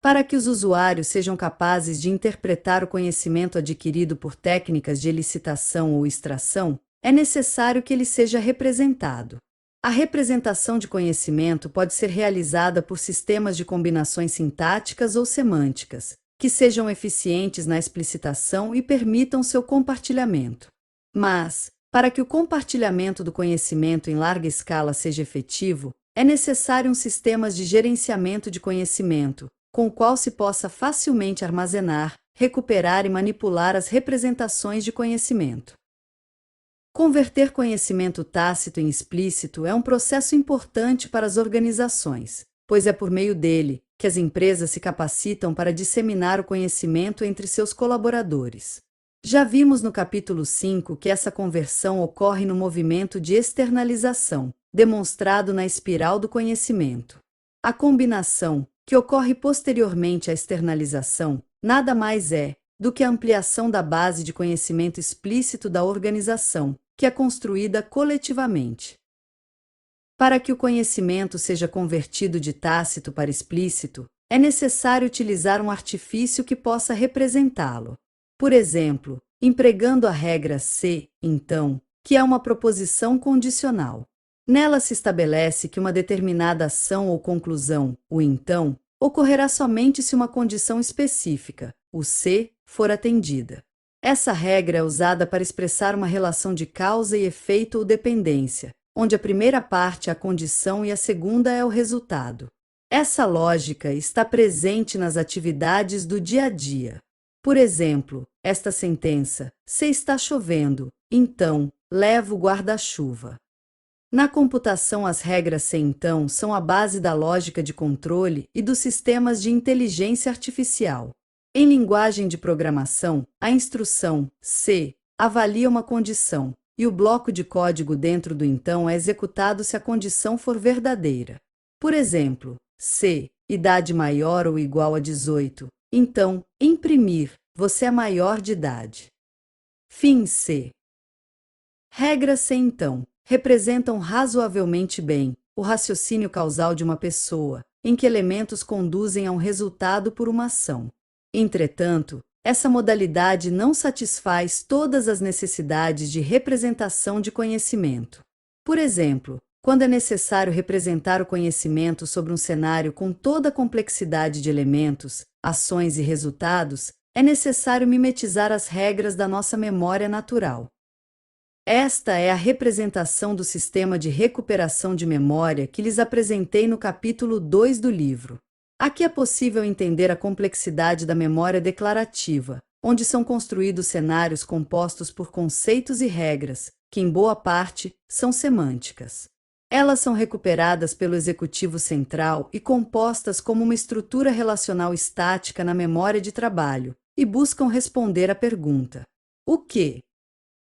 Para que os usuários sejam capazes de interpretar o conhecimento adquirido por técnicas de elicitação ou extração, é necessário que ele seja representado. A representação de conhecimento pode ser realizada por sistemas de combinações sintáticas ou semânticas, que sejam eficientes na explicitação e permitam seu compartilhamento. Mas, para que o compartilhamento do conhecimento em larga escala seja efetivo, é necessário um sistema de gerenciamento de conhecimento, com o qual se possa facilmente armazenar, recuperar e manipular as representações de conhecimento. Converter conhecimento tácito em explícito é um processo importante para as organizações, pois é por meio dele que as empresas se capacitam para disseminar o conhecimento entre seus colaboradores. Já vimos no capítulo 5 que essa conversão ocorre no movimento de externalização, demonstrado na espiral do conhecimento. A combinação, que ocorre posteriormente à externalização, nada mais é do que a ampliação da base de conhecimento explícito da organização, que é construída coletivamente. Para que o conhecimento seja convertido de tácito para explícito, é necessário utilizar um artifício que possa representá-lo. Por exemplo, empregando a regra se, então, que é uma proposição condicional. Nela se estabelece que uma determinada ação ou conclusão, o então, ocorrerá somente se uma condição específica, o se, for atendida. Essa regra é usada para expressar uma relação de causa e efeito ou dependência, onde a primeira parte é a condição e a segunda é o resultado. Essa lógica está presente nas atividades do dia a dia. Por exemplo, esta sentença: se está chovendo, então, leva o guarda-chuva. Na computação, as regras se então são a base da lógica de controle e dos sistemas de inteligência artificial. Em linguagem de programação, a instrução se avalia uma condição, e o bloco de código dentro do então é executado se a condição for verdadeira. Por exemplo, se idade maior ou igual a 18, então, imprimir, você é maior de idade. Fim se. Regras se então representam razoavelmente bem o raciocínio causal de uma pessoa, em que elementos conduzem a um resultado por uma ação. Entretanto, essa modalidade não satisfaz todas as necessidades de representação de conhecimento. Por exemplo, quando é necessário representar o conhecimento sobre um cenário com toda a complexidade de elementos, ações e resultados, é necessário mimetizar as regras da nossa memória natural. Esta é a representação do sistema de recuperação de memória que lhes apresentei no capítulo 2 do livro. Aqui é possível entender a complexidade da memória declarativa, onde são construídos cenários compostos por conceitos e regras, que em boa parte são semânticas. Elas são recuperadas pelo executivo central e compostas como uma estrutura relacional estática na memória de trabalho, e buscam responder à pergunta: o quê?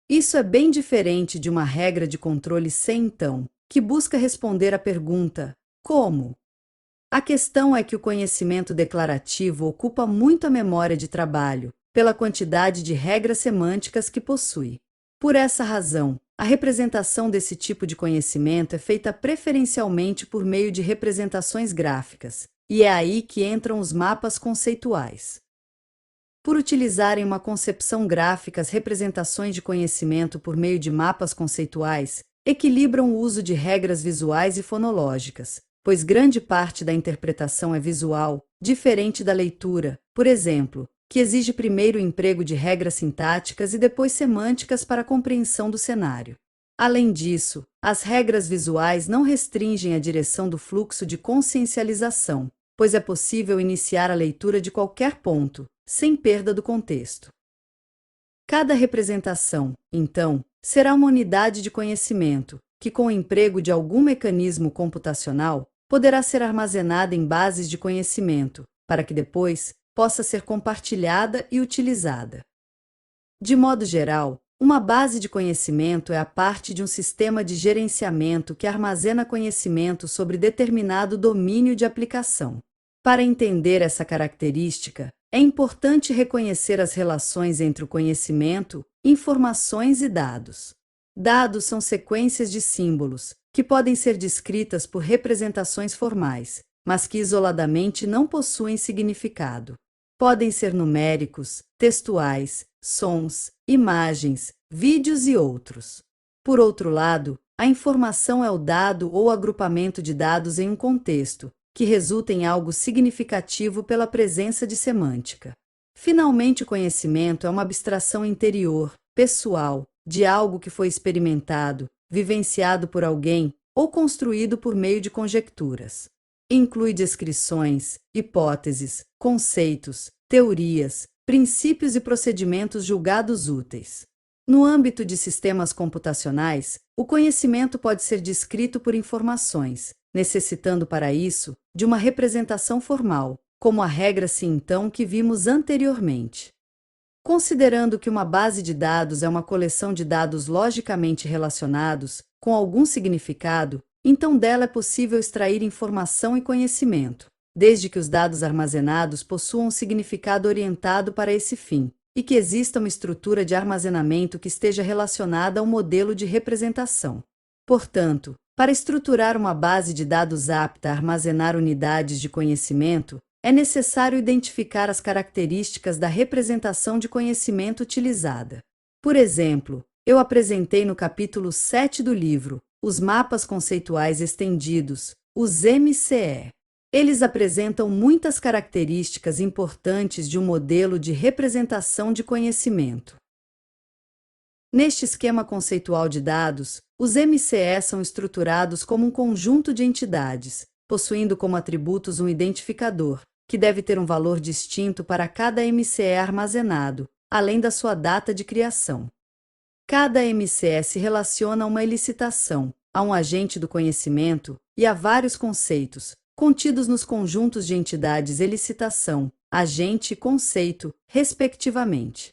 Isso é bem diferente de uma regra de controle se então, que busca responder à pergunta: como? A questão é que o conhecimento declarativo ocupa muito a memória de trabalho, pela quantidade de regras semânticas que possui. Por essa razão, a representação desse tipo de conhecimento é feita preferencialmente por meio de representações gráficas, e é aí que entram os mapas conceituais. Por utilizarem uma concepção gráfica, as representações de conhecimento por meio de mapas conceituais equilibram o uso de regras visuais e fonológicas, pois grande parte da interpretação é visual, diferente da leitura, por exemplo, que exige primeiro o emprego de regras sintáticas e depois semânticas para a compreensão do cenário. Além disso, as regras visuais não restringem a direção do fluxo de consciencialização, pois é possível iniciar a leitura de qualquer ponto, sem perda do contexto. Cada representação, então, será uma unidade de conhecimento, que com o emprego de algum mecanismo computacional, poderá ser armazenada em bases de conhecimento, para que depois possa ser compartilhada e utilizada. De modo geral, uma base de conhecimento é a parte de um sistema de gerenciamento que armazena conhecimento sobre determinado domínio de aplicação. Para entender essa característica, é importante reconhecer as relações entre o conhecimento, informações e dados. Dados são sequências de símbolos, que podem ser descritas por representações formais, mas que isoladamente não possuem significado. Podem ser numéricos, textuais, sons, imagens, vídeos e outros. Por outro lado, a informação é o dado ou agrupamento de dados em um contexto, que resulta em algo significativo pela presença de semântica. Finalmente, o conhecimento é uma abstração interior, pessoal, de algo que foi experimentado, vivenciado por alguém ou construído por meio de conjecturas. Inclui descrições, hipóteses, conceitos, teorias, princípios e procedimentos julgados úteis. No âmbito de sistemas computacionais, o conhecimento pode ser descrito por informações, necessitando para isso de uma representação formal, como a regra-se então que vimos anteriormente. Considerando que uma base de dados é uma coleção de dados logicamente relacionados, com algum significado, então dela é possível extrair informação e conhecimento, desde que os dados armazenados possuam um significado orientado para esse fim, e que exista uma estrutura de armazenamento que esteja relacionada ao modelo de representação. Portanto, para estruturar uma base de dados apta a armazenar unidades de conhecimento, é necessário identificar as características da representação de conhecimento utilizada. Por exemplo, eu apresentei no capítulo 7 do livro os mapas conceituais estendidos, os MCE. Eles apresentam muitas características importantes de um modelo de representação de conhecimento. Neste esquema conceitual de dados, os MCE são estruturados como um conjunto de entidades, possuindo como atributos um identificador, que deve ter um valor distinto para cada MCE armazenado, além da sua data de criação. Cada MCE se relaciona a uma elicitação, a um agente do conhecimento e a vários conceitos, contidos nos conjuntos de entidades elicitação, agente e conceito, respectivamente.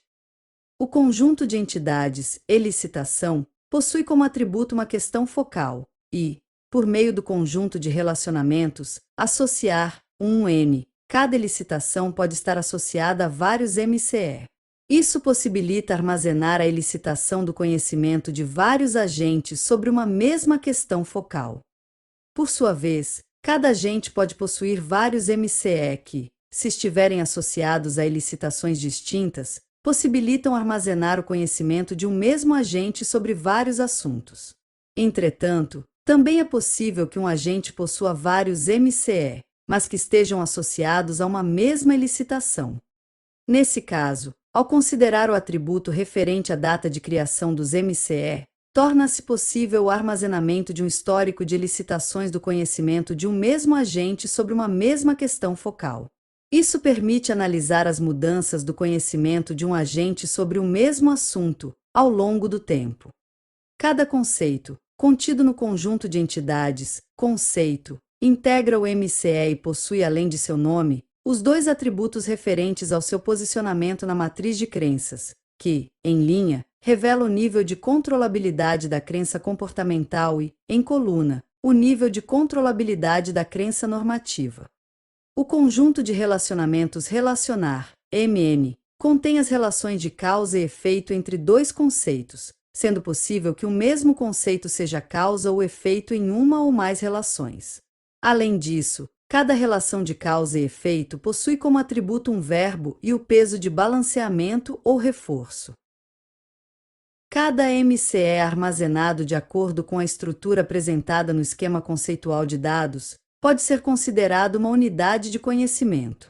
O conjunto de entidades elicitação possui como atributo uma questão focal e, por meio do conjunto de relacionamentos, associar um N. Cada elicitação pode estar associada a vários MCE. Isso possibilita armazenar a elicitação do conhecimento de vários agentes sobre uma mesma questão focal. Por sua vez, cada agente pode possuir vários MCE que, se estiverem associados a elicitações distintas, possibilitam armazenar o conhecimento de um mesmo agente sobre vários assuntos. Entretanto, também é possível que um agente possua vários MCE, mas que estejam associados a uma mesma elicitação. Nesse caso, ao considerar o atributo referente à data de criação dos MCE, torna-se possível o armazenamento de um histórico de elicitações do conhecimento de um mesmo agente sobre uma mesma questão focal. Isso permite analisar as mudanças do conhecimento de um agente sobre o mesmo assunto ao longo do tempo. Cada conceito, contido no conjunto de entidades, conceito, integra o MCE e possui, além de seu nome, os dois atributos referentes ao seu posicionamento na matriz de crenças, que, em linha, revela o nível de controlabilidade da crença comportamental e, em coluna, o nível de controlabilidade da crença normativa. O conjunto de relacionamentos relacionar, MN, contém as relações de causa e efeito entre dois conceitos, sendo possível que o mesmo conceito seja causa ou efeito em uma ou mais relações. Além disso, cada relação de causa e efeito possui como atributo um verbo e o peso de balanceamento ou reforço. Cada MCE é armazenado de acordo com a estrutura apresentada no esquema conceitual de dados, pode ser considerado uma unidade de conhecimento.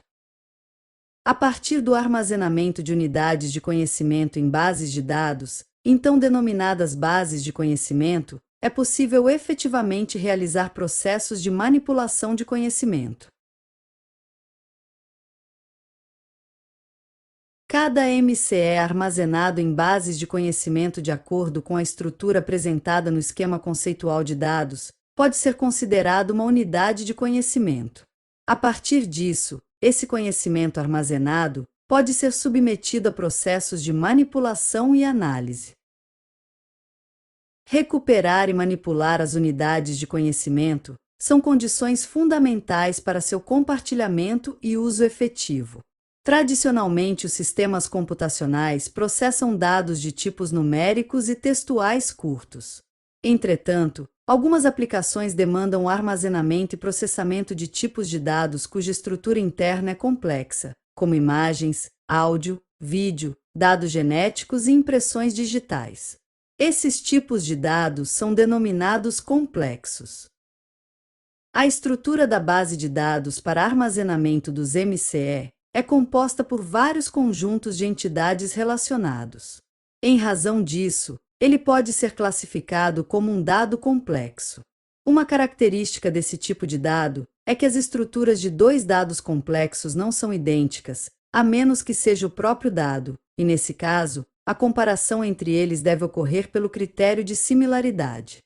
A partir do armazenamento de unidades de conhecimento em bases de dados, então denominadas bases de conhecimento, é possível efetivamente realizar processos de manipulação de conhecimento. Cada MCE é armazenado em bases de conhecimento de acordo com a estrutura apresentada no esquema conceitual de dados, pode ser considerado uma unidade de conhecimento. A partir disso, esse conhecimento armazenado pode ser submetido a processos de manipulação e análise. Recuperar e manipular as unidades de conhecimento são condições fundamentais para seu compartilhamento e uso efetivo. Tradicionalmente, os sistemas computacionais processam dados de tipos numéricos e textuais curtos. Entretanto, Algumas aplicações demandam armazenamento e processamento de tipos de dados cuja estrutura interna é complexa, como imagens, áudio, vídeo, dados genéticos e impressões digitais. Esses tipos de dados são denominados complexos. A estrutura da base de dados para armazenamento dos MCE é composta por vários conjuntos de entidades relacionados. Em razão disso, ele pode ser classificado como um dado complexo. Uma característica desse tipo de dado é que as estruturas de dois dados complexos não são idênticas, a menos que seja o próprio dado, e nesse caso, a comparação entre eles deve ocorrer pelo critério de similaridade.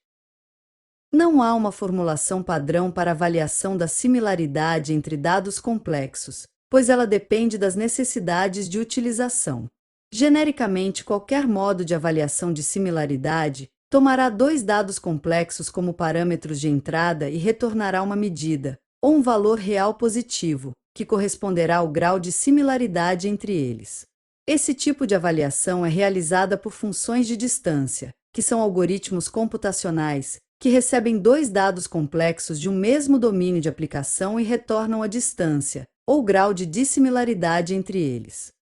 Não há uma formulação padrão para avaliação da similaridade entre dados complexos, pois ela depende das necessidades de utilização. Genericamente, qualquer modo de avaliação de similaridade tomará dois dados complexos como parâmetros de entrada e retornará uma medida, ou um valor real positivo, que corresponderá ao grau de similaridade entre eles. Esse tipo de avaliação é realizada por funções de distância, que são algoritmos computacionais que recebem dois dados complexos de um mesmo domínio de aplicação e retornam a distância, ou grau de dissimilaridade entre eles.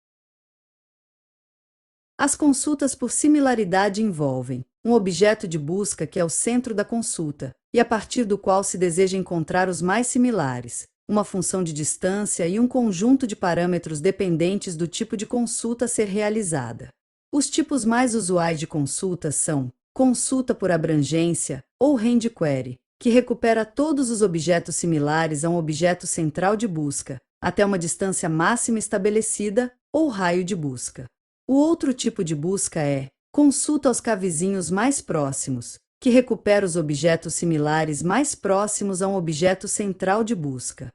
As consultas por similaridade envolvem um objeto de busca que é o centro da consulta, e a partir do qual se deseja encontrar os mais similares, uma função de distância e um conjunto de parâmetros dependentes do tipo de consulta a ser realizada. Os tipos mais usuais de consulta são consulta por abrangência ou range query, que recupera todos os objetos similares a um objeto central de busca, até uma distância máxima estabelecida, ou raio de busca. O outro tipo de busca é consulta aos cavizinhos mais próximos, que recupera os objetos similares mais próximos a um objeto central de busca.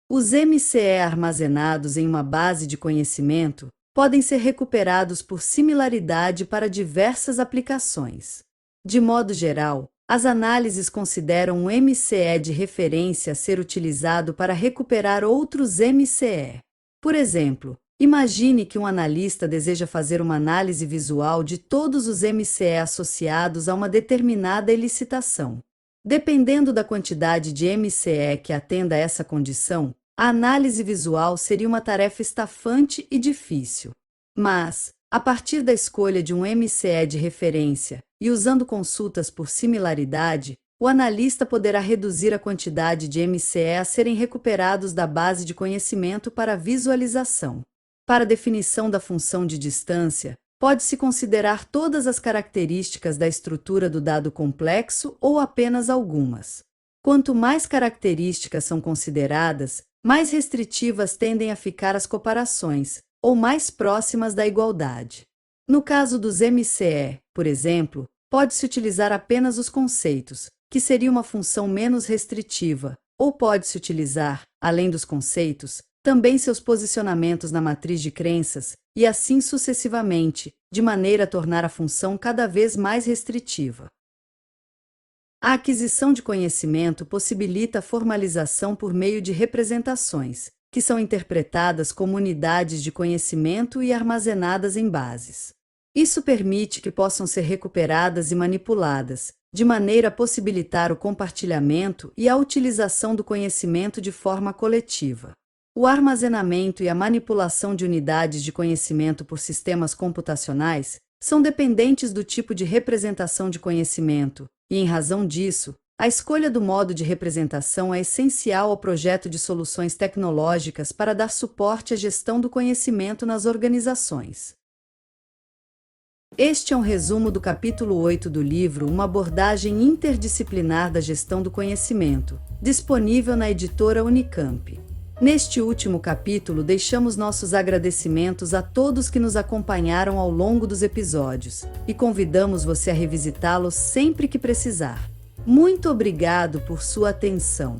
Os MCE armazenados em uma base de conhecimento podem ser recuperados por similaridade para diversas aplicações. De modo geral, as análises consideram um MCE de referência a ser utilizado para recuperar outros MCE. Por exemplo, imagine que um analista deseja fazer uma análise visual de todos os MCE associados a uma determinada elicitação. Dependendo da quantidade de MCE que atenda a essa condição, a análise visual seria uma tarefa estafante e difícil. Mas, a partir da escolha de um MCE de referência e usando consultas por similaridade, o analista poderá reduzir a quantidade de MCE a serem recuperados da base de conhecimento para visualização. Para a definição da função de distância, pode-se considerar todas as características da estrutura do dado complexo ou apenas algumas. Quanto mais características são consideradas, mais restritivas tendem a ficar as comparações, ou mais próximas da igualdade. No caso dos MCE, por exemplo, pode-se utilizar apenas os conceitos, que seria uma função menos restritiva, ou pode-se utilizar, além dos conceitos, também seus posicionamentos na matriz de crenças, e assim sucessivamente, de maneira a tornar a função cada vez mais restritiva. A aquisição de conhecimento possibilita a formalização por meio de representações, que são interpretadas como unidades de conhecimento e armazenadas em bases. Isso permite que possam ser recuperadas e manipuladas, de maneira a possibilitar o compartilhamento e a utilização do conhecimento de forma coletiva. O armazenamento e a manipulação de unidades de conhecimento por sistemas computacionais são dependentes do tipo de representação de conhecimento, e, em razão disso, a escolha do modo de representação é essencial ao projeto de soluções tecnológicas para dar suporte à gestão do conhecimento nas organizações. Este é um resumo do capítulo 8 do livro Uma abordagem interdisciplinar da gestão do conhecimento, disponível na editora Unicamp. Neste último capítulo, deixamos nossos agradecimentos a todos que nos acompanharam ao longo dos episódios e convidamos você a revisitá-los sempre que precisar. Muito obrigado por sua atenção.